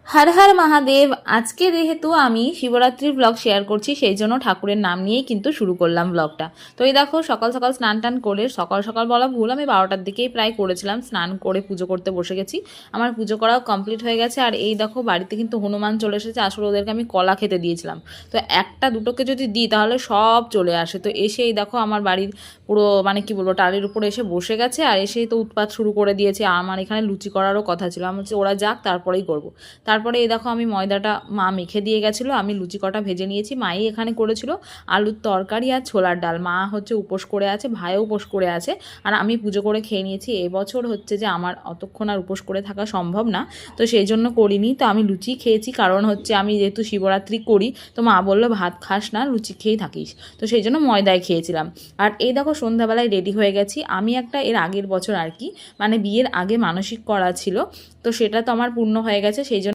হর হর মহাদেব। আজকে যেহেতু আমি শিবরাত্রির ব্লগ শেয়ার করছি, সেই জন্য ঠাকুরের নাম নিয়েই কিন্তু শুরু করলাম ব্লগটা। তো এই দেখো সকাল সকাল স্নান টান করে, সকাল সকাল বলা ভুল, আমি 12টার দিকেই প্রায় করেছিলাম, স্নান করে পুজো করতে বসে গেছি। আমার পুজো করাও কমপ্লিট হয়ে গেছে। আর এই দেখো বাড়িতে কিন্তু হনুমান চলে এসেছে। আসলে ওদেরকে আমি কলা খেতে দিয়েছিলাম, তো একটা দুটোকে যদি দিই তাহলে সব চলে আসে। তো এসে এই দেখো আমার বাড়ির পুরো মানে কি বলবো টালির উপরে এসে বসে গেছে, আর এসেই তো উৎপাত শুরু করে দিয়েছে। আমার এখানে লুচি করারও কথা ছিল, আমি হচ্ছে ওরা যাক তারপরেই করবো। তারপরে এই দেখো আমি ময়দাটা মা মেখে দিয়ে গেছিলো, আমি লুচি কটা ভেজে নিয়েছি। মাই এখানে করেছিল আলুর তরকারি আর ছোলার ডাল। মা হচ্ছে উপোস করে আছে, ভাইও উপোস করে আছে, আর আমি পুজো করে খেয়ে নিয়েছি। এবছর হচ্ছে যে আমার অতক্ষণ আর উপোস করে থাকা সম্ভব না, তো সেই জন্য করিনি। তো আমি লুচি খেয়েছি, কারণ হচ্ছে আমি যেহেতু শিবরাত্রি করি, তো মা বললো ভাত খাস না, লুচি খেয়েই থাকিস, তো সেই জন্য ময়দায় খেয়েছিলাম। আর এই দেখো সন্ধ্যাবেলায় রেডি হয়ে গেছি। আমি একটা এর আগের বছর আর কি, মানে বিয়ের আগে মানসিক করা ছিল, তো সেটা তো আমার পূর্ণ হয়ে গেছে, সেই জন্য